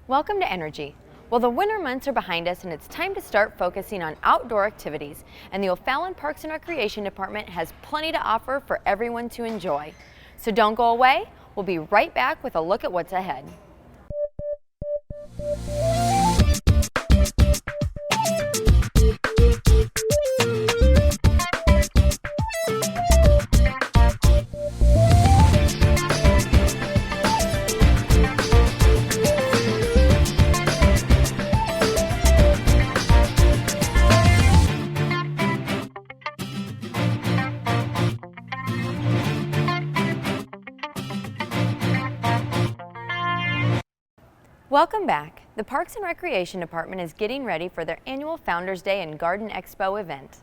Welcome to Energy. Well, the winter months are behind us and it's time to start focusing on outdoor activities, and the O'Fallon Parks and Recreation Department has plenty to offer for everyone to enjoy. So don't go away, we'll be right back with a look at what's ahead. Welcome back. The Parks and Recreation Department is getting ready for their annual Founders Day and Garden Expo event.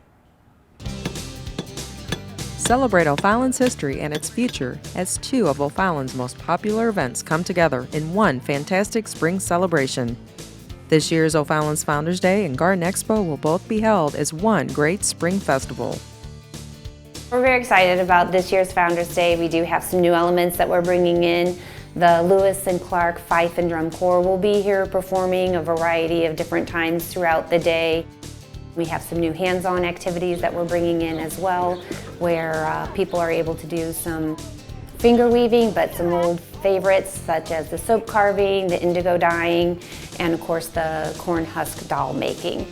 Celebrate O'Fallon's history and its future as two of O'Fallon's most popular events come together in one fantastic spring celebration. This year's O'Fallon's Founders Day and Garden Expo will both be held as one great spring festival. We're very excited about this year's Founders Day. We do have some new elements that we're bringing in. The Lewis and Clark Fife and Drum Corps will be here performing a variety of different times throughout the day. We have some new hands-on activities that we're bringing in as well, where people are able to do some finger weaving, but some old favorites such as the soap carving, the indigo dyeing, and of course the corn husk doll making.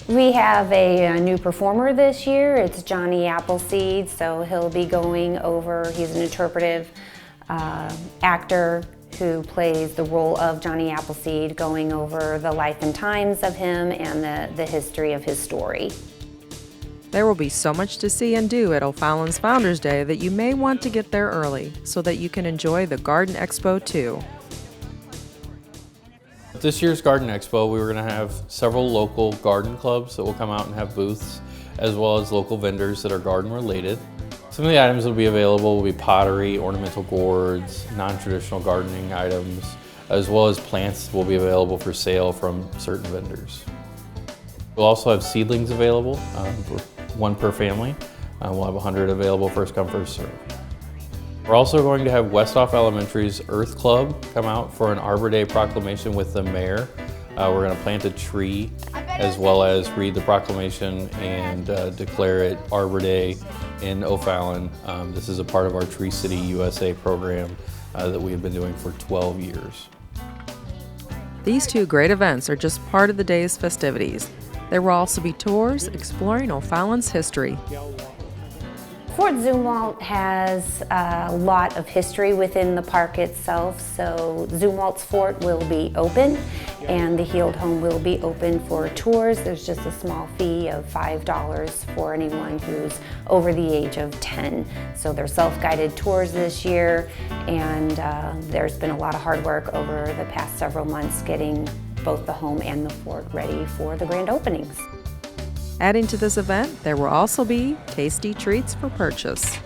We have a new performer this year. It's Johnny Appleseed, so he'll be going over, he's an interpretive actor who plays the role of Johnny Appleseed, going over the life and times of him and the history of his story. There will be so much to see and do at O'Fallon's Founders Day that you may want to get there early so that you can enjoy the Garden Expo too. At this year's Garden Expo, we were going to have several local garden clubs that will come out and have booths, as well as local vendors that are garden related. Some of the items that will be available will be pottery, ornamental gourds, non-traditional gardening items, as well as plants will be available for sale from certain vendors. We'll also have seedlings available, one per family. We'll have 100 available, first come, first serve. We're also going to have Westhoff Elementary's Earth Club come out for an Arbor Day proclamation with the mayor. We're going to plant a tree as well as read the proclamation and declare it Arbor Day in O'Fallon. This is a part of our Tree City USA program that we have been doing for 12 years. These two great events are just part of the day's festivities. There will also be tours exploring O'Fallon's history. Fort Zumwalt has a lot of history within the park itself, so Zumwalt's fort will be open and the Healed Home will be open for tours. There's just a small fee of $5 for anyone who's over the age of 10. So they're self-guided tours this year, and there's been a lot of hard work over the past several months getting both the home and the fort ready for the grand openings. Adding to this event, there will also be tasty treats for purchase.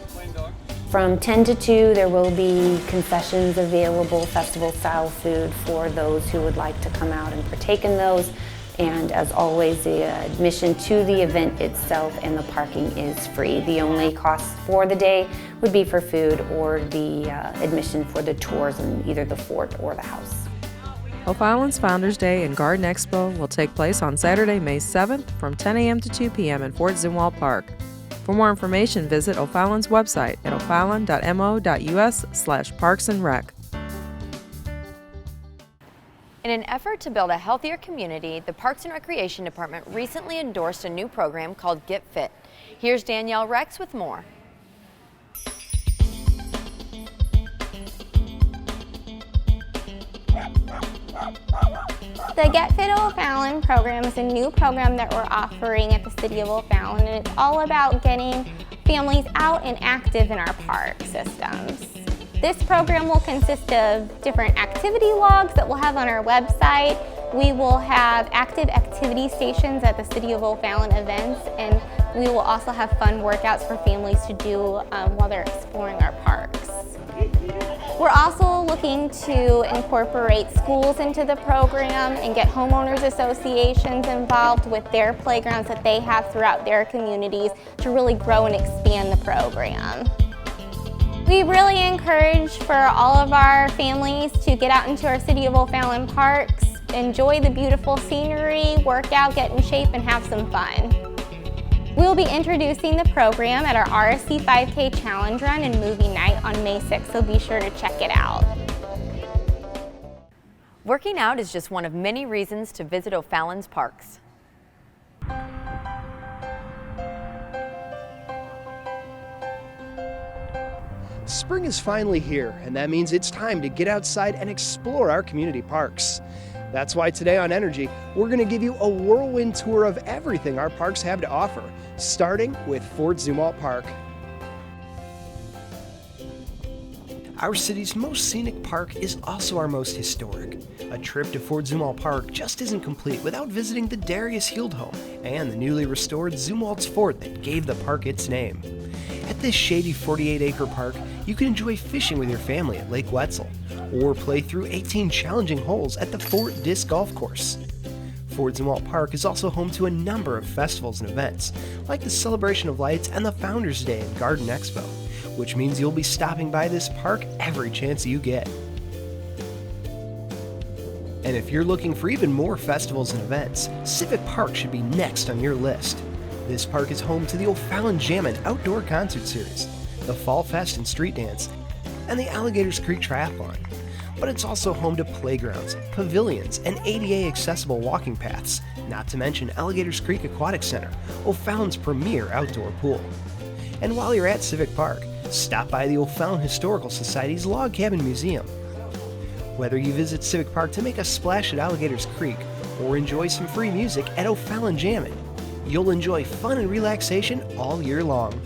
From 10 to 2, there will be concessions available, festival-style food for those who would like to come out and partake in those. And as always, the admission to the event itself and the parking is free. The only cost for the day would be for food or the admission for the tours in either the fort or the house. O'Fallon's Founders Day and Garden Expo will take place on Saturday, May 7th from 10 a.m. to 2 p.m. in Fort Zumwalt Park. For more information, visit O'Fallon's website at o'fallon.mo.us/parksandrec. In an effort to build a healthier community, the Parks and Recreation Department recently endorsed a new program called Get Fit. Here's Danielle Rex with more. The Get Fit O'Fallon program is a new program that we're offering at the City of O'Fallon, and it's all about getting families out and active in our park systems. This program will consist of different activity logs that we'll have on our website. We will have active activity stations at the City of O'Fallon events, and we will also have fun workouts for families to do while they're exploring our parks. We're also looking to incorporate schools into the program and get homeowners associations involved with their playgrounds that they have throughout their communities to really grow and expand the program. We really encourage for all of our families to get out into our City of O'Fallon parks, enjoy the beautiful scenery, work out, get in shape, and have some fun. We'll be introducing the program at our RSC 5K Challenge Run and Movie Night on May 6th, so be sure to check it out. Working out is just one of many reasons to visit O'Fallon's parks. Spring is finally here, and that means it's time to get outside and explore our community parks. That's why today on Energy, we're going to give you a whirlwind tour of everything our parks have to offer, starting with Fort Zumwalt Park. Our city's most scenic park is also our most historic. A trip to Fort Zumwalt Park just isn't complete without visiting the Darius Heald Home and the newly restored Zumwalt's Fort that gave the park its name. At this shady 48-acre park, you can enjoy fishing with your family at Lake Wetzel, or play through 18 challenging holes at the Fort Disc Golf Course. Fort Zumwalt Park is also home to a number of festivals and events, like the Celebration of Lights and the Founders Day and Garden Expo, which means you'll be stopping by this park every chance you get. And if you're looking for even more festivals and events, Civic Park should be next on your list. This park is home to the O'Fallon Jammin' Outdoor Concert Series, the Fall Fest and Street Dance, and the Alligators Creek Triathlon. But it's also home to playgrounds, pavilions, and ADA accessible walking paths, not to mention Alligators Creek Aquatic Center, O'Fallon's premier outdoor pool. And while you're at Civic Park, stop by the O'Fallon Historical Society's Log Cabin Museum. Whether you visit Civic Park to make a splash at Alligators Creek or enjoy some free music at O'Fallon Jammin', you'll enjoy fun and relaxation all year long.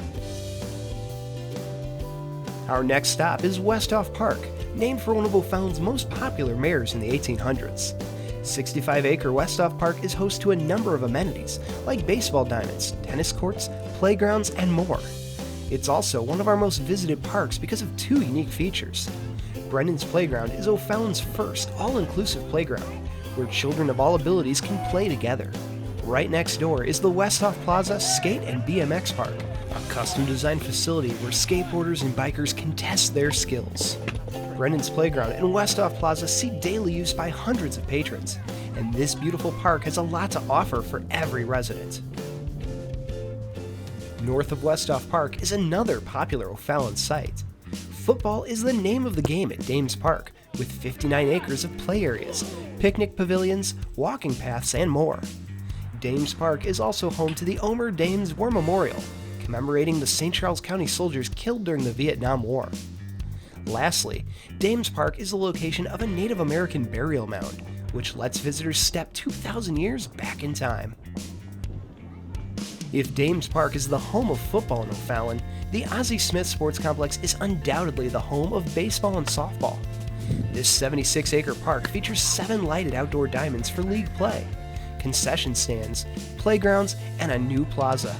Our next stop is Westhoff Park, named for one of O'Fallon's most popular mayors in the 1800s. 65-acre Westhoff Park is host to a number of amenities like baseball diamonds, tennis courts, playgrounds, and more. It's also one of our most visited parks because of two unique features. Brennan's Playground is O'Fallon's first all-inclusive playground, where children of all abilities can play together. Right next door is the Westhoff Plaza Skate and BMX Park, a custom-designed facility where skateboarders and bikers can test their skills. Brennan's Playground and Westhoff Plaza see daily use by hundreds of patrons, and this beautiful park has a lot to offer for every resident. North of Westhoff Park is another popular O'Fallon site. Football is the name of the game at Dames Park, with 59 acres of play areas, picnic pavilions, walking paths, and more. Dames Park is also home to the Omer Dames War Memorial, commemorating the St. Charles County soldiers killed during the Vietnam War. Lastly, Dames Park is the location of a Native American burial mound, which lets visitors step 2,000 years back in time. If Dames Park is the home of football in O'Fallon, the Ozzie Smith Sports Complex is undoubtedly the home of baseball and softball. This 76-acre park features 7 lighted outdoor diamonds for league play, concession stands, playgrounds, and a new plaza.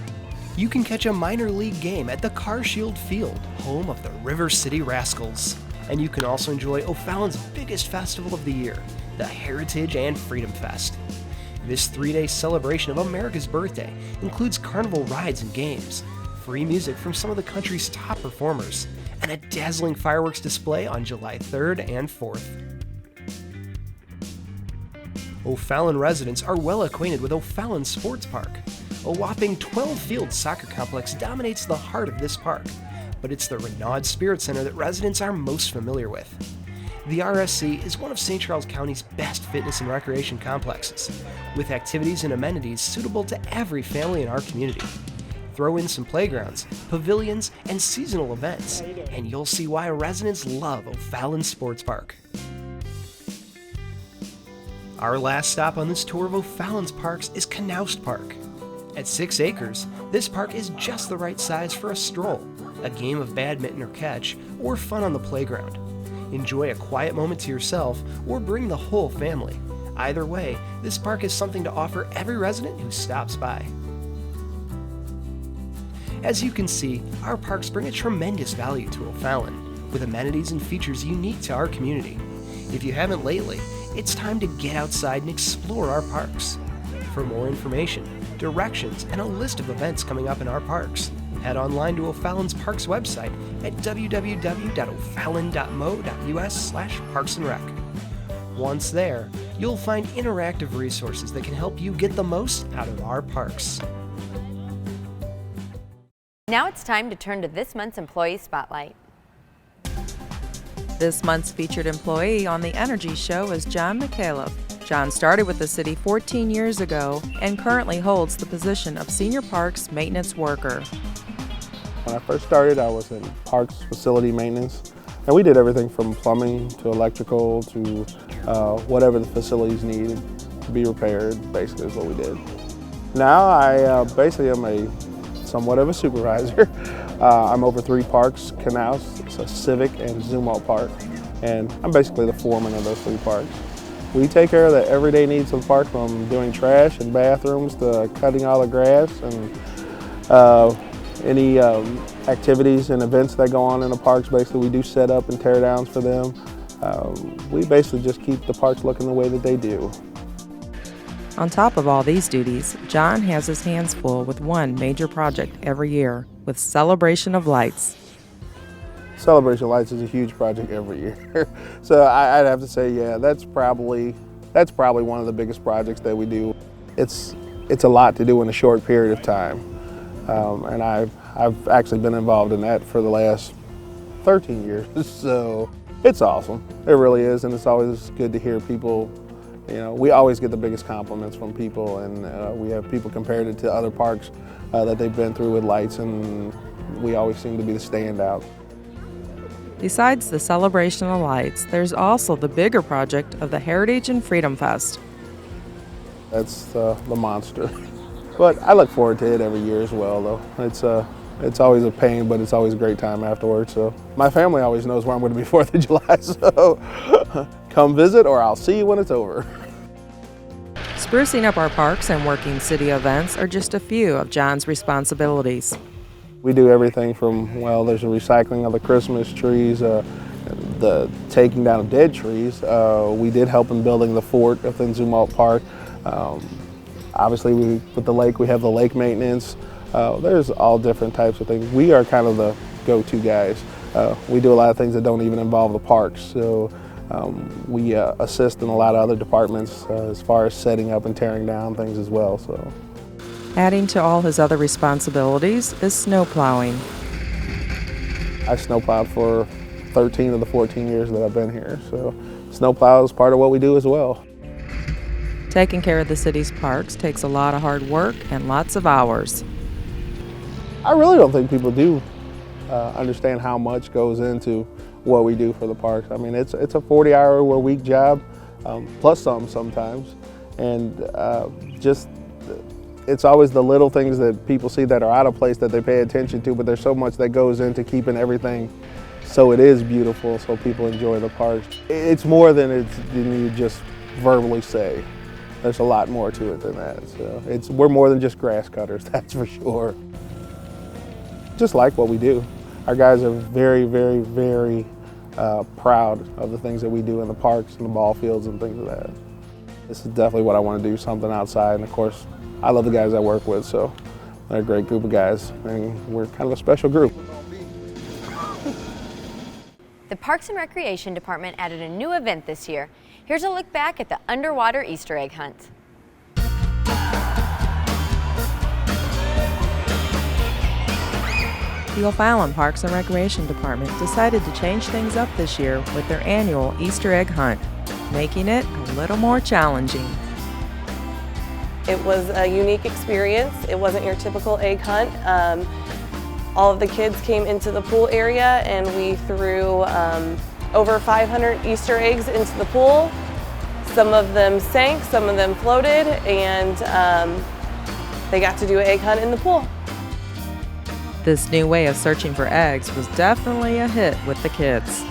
You can catch a minor league game at the CarShield Field, home of the River City Rascals. And you can also enjoy O'Fallon's biggest festival of the year, the Heritage and Freedom Fest. This 3-day celebration of America's birthday includes carnival rides and games, free music from some of the country's top performers, and a dazzling fireworks display on July 3rd and 4th. O'Fallon residents are well acquainted with O'Fallon Sports Park. A whopping 12-field soccer complex dominates the heart of this park, but it's the Renaud Spirit Center that residents are most familiar with. The RSC is one of St. Charles County's best fitness and recreation complexes, with activities and amenities suitable to every family in our community. Throw in some playgrounds, pavilions, and seasonal events, and you'll see why residents love O'Fallon Sports Park. Our last stop on this tour of O'Fallon's parks is Knaust Park. At 6 acres, this park is just the right size for a stroll, a game of badminton or catch, or fun on the playground. Enjoy a quiet moment to yourself, or bring the whole family. Either way, this park has something to offer every resident who stops by. As you can see, our parks bring a tremendous value to O'Fallon, with amenities and features unique to our community. If you haven't lately, it's time to get outside and explore our parks. For more information, directions, and a list of events coming up in our parks. Head online to O'Fallon's Parks website at www.o'fallon.mo.us/parksandrec. Once there, you'll find interactive resources that can help you get the most out of our parks. Now it's time to turn to this month's Employee Spotlight. This month's featured employee on the Energy Show is John McCaleb. John started with the city 14 years ago and currently holds the position of Senior Parks Maintenance Worker. When I first started, I was in parks facility maintenance, and we did everything from plumbing to electrical to whatever the facilities needed to be repaired, basically is what we did. Now I basically am somewhat of a supervisor. I'm over 3 parks, canals, so Civic and Zumwalt Park, and I'm basically the foreman of those 3 parks. We take care of the everyday needs of the park, from doing trash and bathrooms to cutting all the grass and any activities and events that go on in the parks. Basically, we do set up and tear downs for them. We basically just keep the parks looking the way that they do. On top of all these duties, John has his hands full with one major project every year, with Celebration of Lights. Celebration of Lights is a huge project every year. So I'd have to say, yeah, that's probably one of the biggest projects that we do. It's a lot to do in a short period of time. And I've actually been involved in that for the last 13 years. So it's awesome. It really is, and it's always good to hear people. You know, we always get the biggest compliments from people, and we have people compared it to other parks that they've been through with lights, and we always seem to be the standout. Besides the Celebration of Lights, there's also the bigger project of the Heritage and Freedom Fest. That's the monster. But I look forward to it every year as well, though. It's always a pain, but it's always a great time afterwards. So my family always knows where I'm going to be 4th of July, so come visit or I'll see you when it's over. Sprucing up our parks and working city events are just a few of John's responsibilities. We do everything from, well, there's the recycling of the Christmas trees, the taking down of dead trees. We did help in building the fort within Zumwalt Park. Obviously, with the lake, we have the lake maintenance. There's all different types of things. We are kind of the go-to guys. We do a lot of things that don't even involve the parks. So we assist in a lot of other departments as far as setting up and tearing down things as well. So. Adding to all his other responsibilities is snow plowing. I snowplowed for 13 of the 14 years that I've been here. So snowplow is part of what we do as well. Taking care of the city's parks takes a lot of hard work and lots of hours. I really don't think people do understand how much goes into what we do for the parks. I mean, it's a 40-hour-a-week job, plus some sometimes, and it's always the little things that people see that are out of place that they pay attention to, but there's so much that goes into keeping everything so it is beautiful, so people enjoy the parks. It's more than you just verbally say. There's a lot more to it than that. So we're more than just grass cutters, that's for sure. Just like what we do. Our guys are very, very, very proud of the things that we do in the parks and the ball fields and things like that. This is definitely what I want to do, something outside. And of course, I love the guys I work with, so they're a great group of guys, and we're kind of a special group. The Parks and Recreation Department added a new event this year. Here's a look back at the underwater Easter egg hunt. The O'Fallon Parks and Recreation Department decided to change things up this year with their annual Easter egg hunt, making it a little more challenging. It was a unique experience. It wasn't your typical egg hunt. All of the kids came into the pool area and we threw over 500 Easter eggs into the pool. Some of them sank, some of them floated, and they got to do an egg hunt in the pool. This new way of searching for eggs was definitely a hit with the kids.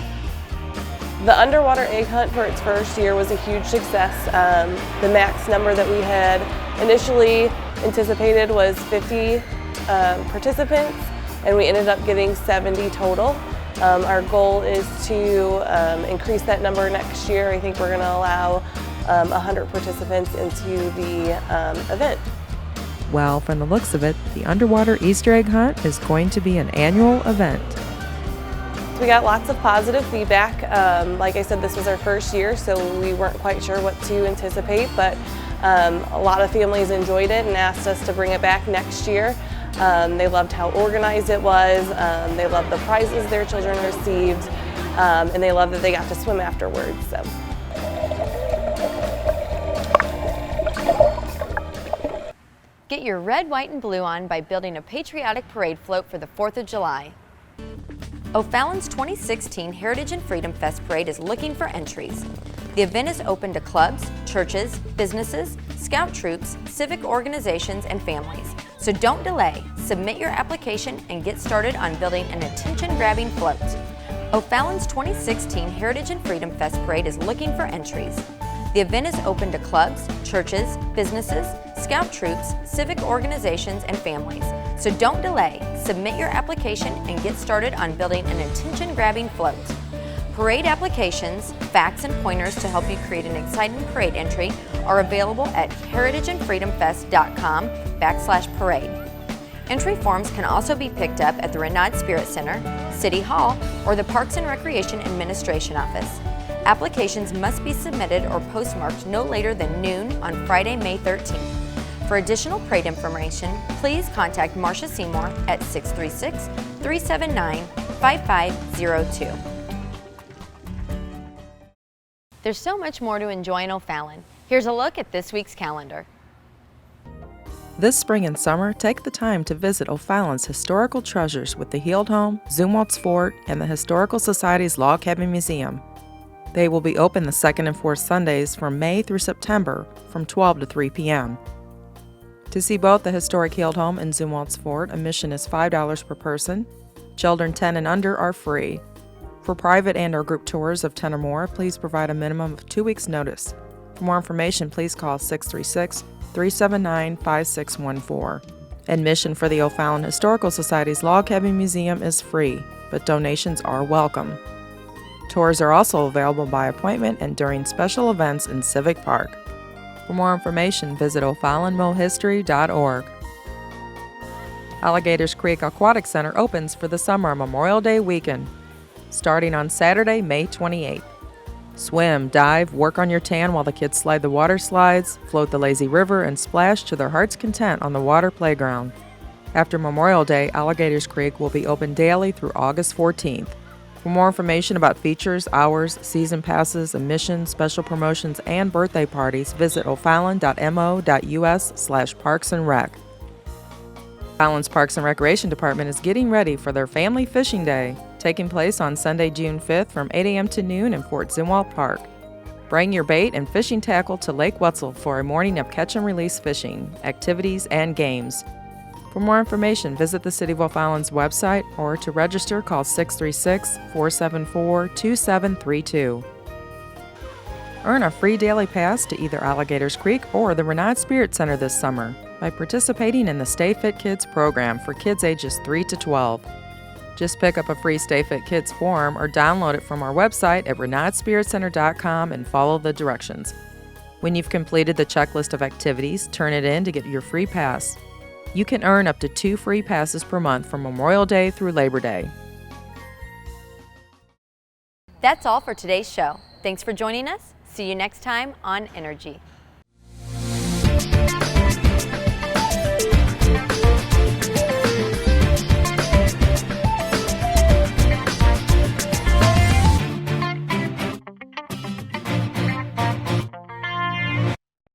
The underwater egg hunt for its first year was a huge success. The max number that we had initially anticipated was 50 participants, and we ended up getting 70 total. Our goal is to increase that number next year. I think we're going to allow 100 participants into the event. Well, from the looks of it, the underwater Easter egg hunt is going to be an annual event. We got lots of positive feedback. Like I said, this was our first year, so we weren't quite sure what to anticipate, but a lot of families enjoyed it and asked us to bring it back next year. They loved how organized it was, they loved the prizes their children received, and they loved that they got to swim afterwards. So. Get your red, white, and blue on by building a patriotic parade float for the 4th of July. O'Fallon's 2016 Heritage and Freedom Fest Parade is looking for entries. The event is open to clubs, churches, businesses, scout troops, civic organizations, and families. So don't delay. Submit your application and get started on building an attention-grabbing float. O'Fallon's 2016 Heritage and Freedom Fest Parade is looking for entries. The event is open to clubs, churches, businesses, scout troops, civic organizations, and families. So don't delay. Submit your application and get started on building an attention-grabbing float. Parade applications, facts, and pointers to help you create an exciting parade entry are available at heritageandfreedomfest.com/parade. Entry forms can also be picked up at the Renaud Spirit Center, City Hall, or the Parks and Recreation Administration Office. Applications must be submitted or postmarked no later than noon on Friday, May 13th. For additional parade information, please contact Marcia Seymour at 636-379-5502. There's so much more to enjoy in O'Fallon. Here's a look at this week's calendar. This spring and summer, take the time to visit O'Fallon's historical treasures with the Heald Home, Zumwalt's Fort, and the Historical Society's Log Cabin Museum. They will be open the 2nd and 4th Sundays from May through September from 12 to 3 p.m. To see both the historic Heald Home and Zumwalt's Fort, admission is $5 per person. Children 10 and under are free. For private and/or group tours of 10 or more, please provide a minimum of 2 weeks' notice. For more information, please call 636-379-5614. Admission for the O'Fallon Historical Society's Log Cabin Museum is free, but donations are welcome. Tours are also available by appointment and during special events in Civic Park. For more information, visit OFallonMoHistory.org. Alligators Creek Aquatic Center opens for the summer Memorial Day weekend, starting on Saturday, May 28th. Swim, dive, work on your tan while the kids slide the water slides, float the lazy river, and splash to their heart's content on the water playground. After Memorial Day, Alligators Creek will be open daily through August 14th. For more information about features, hours, season passes, admissions, special promotions, and birthday parties, visit o'fallon.mo.us/parksandrec. O'Fallon's Parks and Recreation Department is getting ready for their Family Fishing Day, taking place on Sunday, June 5th from 8 a.m. to noon in Fort Zumwalt Park. Bring your bait and fishing tackle to Lake Wetzel for a morning of catch and release fishing, activities, and games. For more information, visit the City of O'Fallon's website or to register, call 636-474-2732. Earn a free daily pass to either Alligators Creek or the Renaud Spirit Center this summer by participating in the Stay Fit Kids program for kids ages 3 to 12. Just pick up a free Stay Fit Kids form or download it from our website at renaudspiritcenter.com and follow the directions. When you've completed the checklist of activities, turn it in to get your free pass. You can earn up to 2 free passes per month from Memorial Day through Labor Day. That's all for today's show. Thanks for joining us. See you next time on Energy.